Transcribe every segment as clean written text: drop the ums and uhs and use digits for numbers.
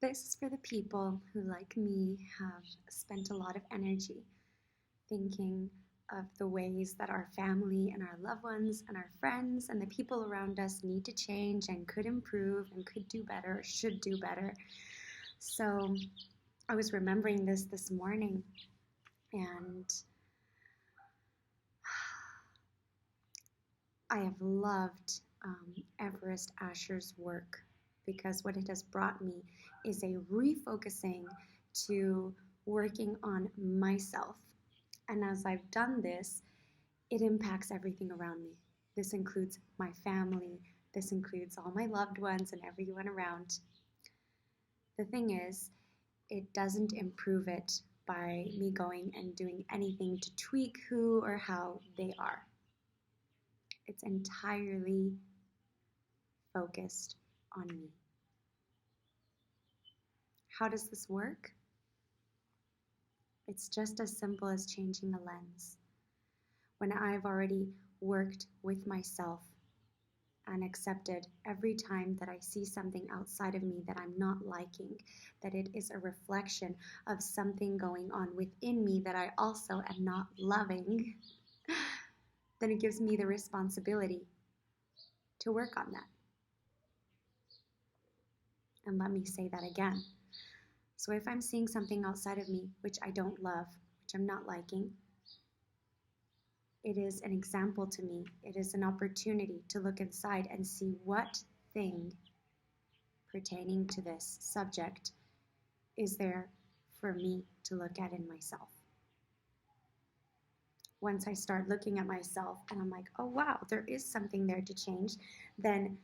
This is for the people who, like me, have spent a lot of energy thinking of the ways that our family and our loved ones and our friends and the people around us need to change and could improve and could do better, should do better. So I was remembering this morning, and I have loved Everest Asher's work, because what it has brought me is a refocusing to working on myself. And as I've done this, it impacts everything around me. This includes my family, this includes all my loved ones and everyone around. The thing is, it doesn't improve it by me going and doing anything to tweak who or how they are. It's entirely focused on me. How does this work? It's just as simple as changing a lens. When I've already worked with myself and accepted every time that I see something outside of me that I'm not liking, that it is a reflection of something going on within me that I also am not loving, then it gives me the responsibility to work on that. And let me say that again. So if I'm seeing something outside of me which I don't love, which I'm not liking, it is an example to me. It is an opportunity to look inside and see what thing pertaining to this subject is there for me to look at in myself. Once I start looking at myself and I'm like, oh wow, there is something there to change, then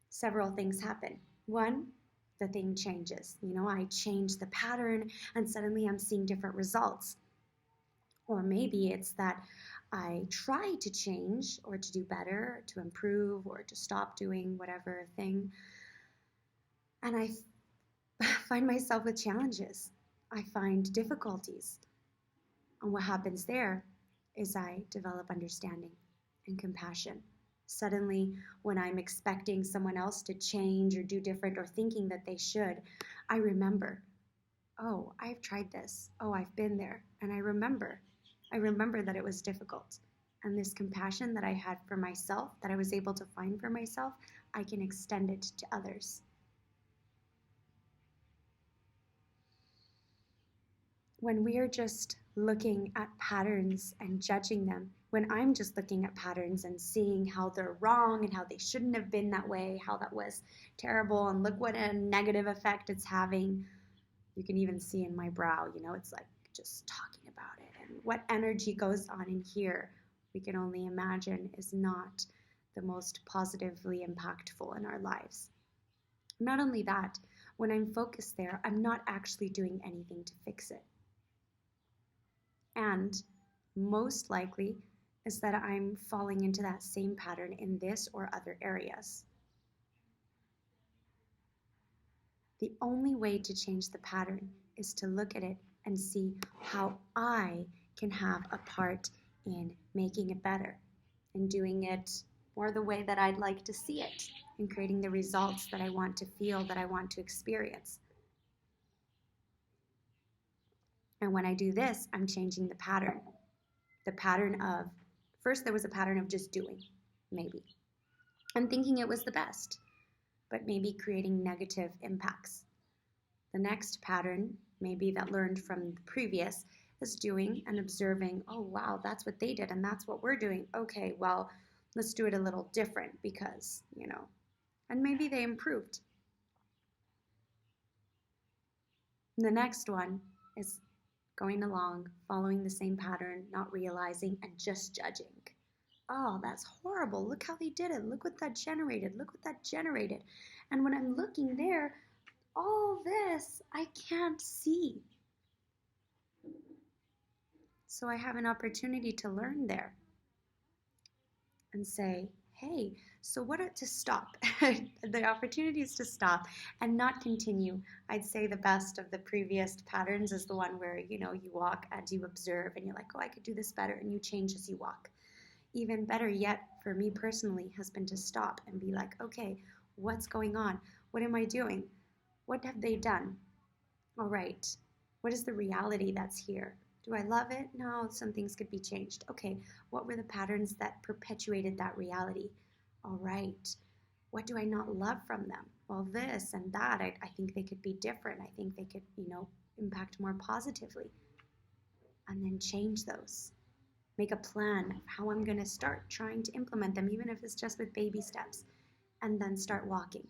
several things happen. One, the thing changes. I change the pattern and suddenly I'm seeing different results. Or maybe it's that I try to change or to do better, to improve, or to stop doing whatever thing, and I find myself with challenges. I find difficulties. And what happens there is I develop understanding and compassion. Suddenly, when I'm expecting someone else to change or do different or thinking that they should, I remember, oh, I've tried this. Oh, I've been there. And I remember that it was difficult. And this compassion that I had for myself, that I was able to find for myself, I can extend it to others. When we are just looking at patterns and judging them, when I'm just looking at patterns and seeing how they're wrong and how they shouldn't have been that way, how that was terrible, and look what a negative effect it's having, you can even see in my brow, it's like just talking about it. And what energy goes on in here, we can only imagine, is not the most positively impactful in our lives. Not only that, when I'm focused there, I'm not actually doing anything to fix it. And most likely is that I'm falling into that same pattern in this or other areas. The only way to change the pattern is to look at it and see how I can have a part in making it better and doing it more the way that I'd like to see it and creating the results that I want to feel, that I want to experience. And when I do this, I'm changing the pattern. The pattern of, first there was a pattern of just doing, maybe, and thinking it was the best, but maybe creating negative impacts. The next pattern, maybe that learned from the previous, is doing and observing, oh wow, that's what they did and that's what we're doing. Okay, well, let's do it a little different because, and maybe they improved. And the next one is going along, following the same pattern, not realizing, and just judging. Oh, that's horrible. Look how they did it. Look what that generated. Look what that generated. And when I'm looking there, all this I can't see. So I have an opportunity to learn there and say, hey, so to stop? The opportunity is to stop and not continue. I'd say the best of the previous patterns is the one where, you walk and you observe and you're like, oh, I could do this better, and you change as you walk. Even better yet, for me personally, has been to stop and be like, okay, what's going on? What am I doing? What have they done? All right, what is the reality that's here? Do I love it? No, some things could be changed. Okay, what were the patterns that perpetuated that reality? All right, what do I not love from them? Well, this and that, I think they could be different. I think they could, impact more positively. And then change those. Make a plan of how I'm going to start trying to implement them, even if it's just with baby steps. And then start walking.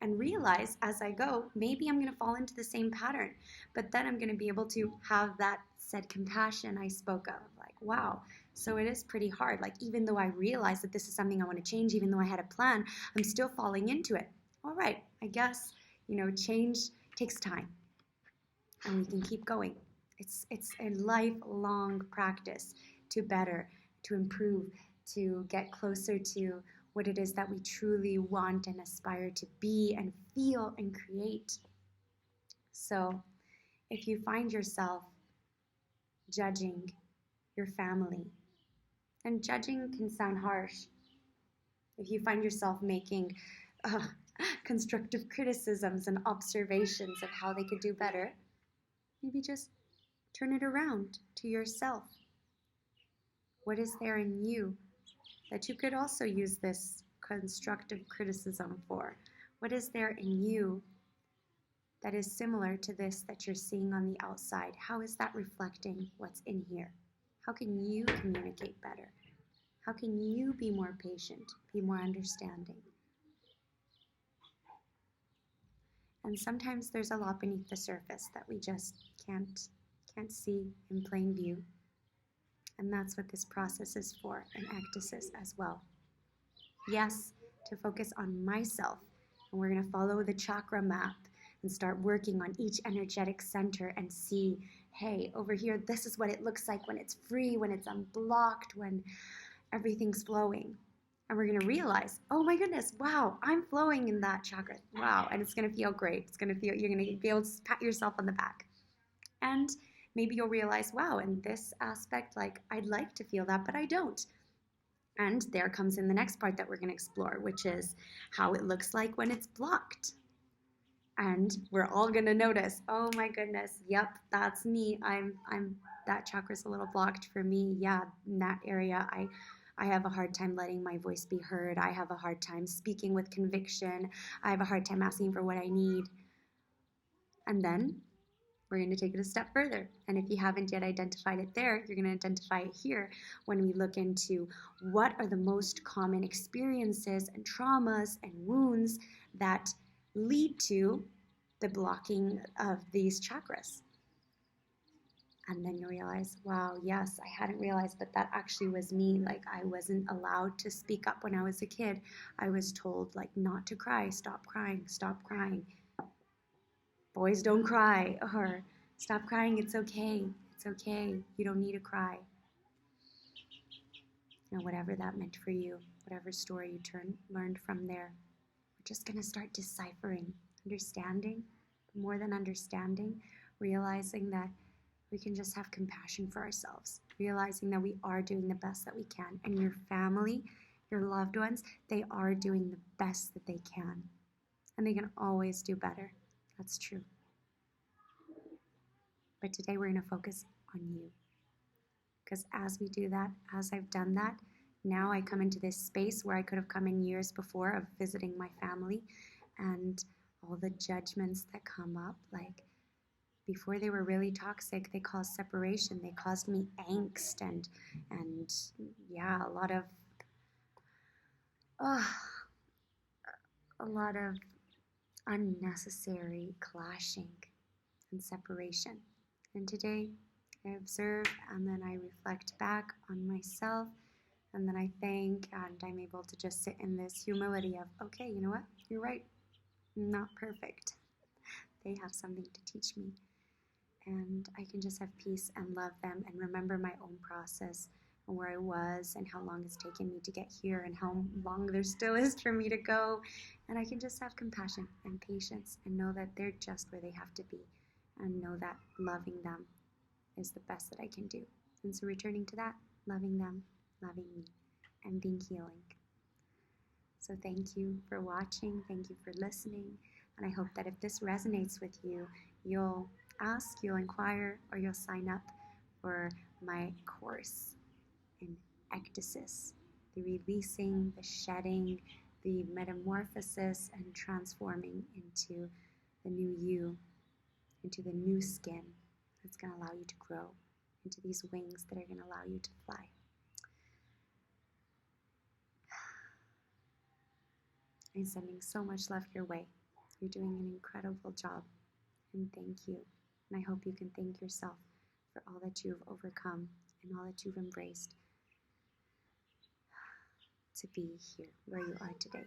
And realize as I go, maybe I'm going to fall into the same pattern, but then I'm going to be able to have that said compassion I spoke of. Like, wow, so it is pretty hard. Like, even though I realize that this is something I want to change, even though I had a plan, I'm still falling into it. All right, I guess, change takes time and we can keep going. It's a lifelong practice to better, to improve, to get closer to what it is that we truly want and aspire to be and feel and create. So if you find yourself judging your family, and judging can sound harsh, if you find yourself making constructive criticisms and observations of how they could do better, maybe just turn it around to yourself. What is there in you that you could also use this constructive criticism for? What is there in you that is similar to this that you're seeing on the outside? How is that reflecting what's in here? How can you communicate better? How can you be more patient, be more understanding? And sometimes there's a lot beneath the surface that we just can't see in plain view. And that's what this process is for, an ecdysis as well. Yes, to focus on myself. And we're going to follow the chakra map and start working on each energetic center and see, hey, over here, this is what it looks like when it's free, when it's unblocked, when everything's flowing. And we're going to realize, oh my goodness, wow, I'm flowing in that chakra. Wow, and it's going to feel great. You're going to be able to pat yourself on the back. And maybe you'll realize, wow, in this aspect, like, I'd like to feel that, but I don't. And there comes in the next part that we're going to explore, which is how it looks like when it's blocked. And we're all going to notice, oh my goodness, yep, that's me. That chakra's a little blocked for me. Yeah, in that area, I have a hard time letting my voice be heard. I have a hard time speaking with conviction. I have a hard time asking for what I need. And then we're going to take it a step further. And if you haven't yet identified it there, you're going to identify it here when we look into what are the most common experiences and traumas and wounds that lead to the blocking of these chakras. And then you realize, wow, yes, I hadn't realized, but that actually was me. Like, I wasn't allowed to speak up when I was a kid. I was told, like, not to cry, stop crying, stop crying. Boys don't cry, or stop crying, it's okay, you don't need to cry. Whatever that meant for you, whatever story you learned from there, we're just going to start deciphering, understanding, more than understanding, realizing that we can just have compassion for ourselves, realizing that we are doing the best that we can, and your family, your loved ones, they are doing the best that they can, and they can always do better. That's true. But today we're going to focus on you. Because as we do that, as I've done that, now I come into this space where I could have come in years before of visiting my family, and all the judgments that come up, like before they were really toxic, they caused separation. They caused me angst and yeah, a lot of unnecessary clashing and separation. And today I observe and then I reflect back on myself, and then I thank, and I'm able to just sit in this humility of, okay, you know what? You're right. I'm not perfect. They have something to teach me. And I can just have peace and love them and remember my own process and where I was and how long it's taken me to get here and how long there still is for me to go. And I can just have compassion and patience and know that they're just where they have to be, and know that loving them is the best that I can do. And so returning to that, loving them, loving me, and being healing. So thank you for watching. Thank you for listening. And I hope that if this resonates with you, you'll ask, you'll inquire, or you'll sign up for my course in ecdysis, the releasing, the shedding, the metamorphosis, and transforming into the new you, into the new skin that's going to allow you to grow, into these wings that are going to allow you to fly. I'm sending so much love your way. You're doing an incredible job, and thank you. And I hope you can thank yourself for all that you've overcome and all that you've embraced to be here where you are today.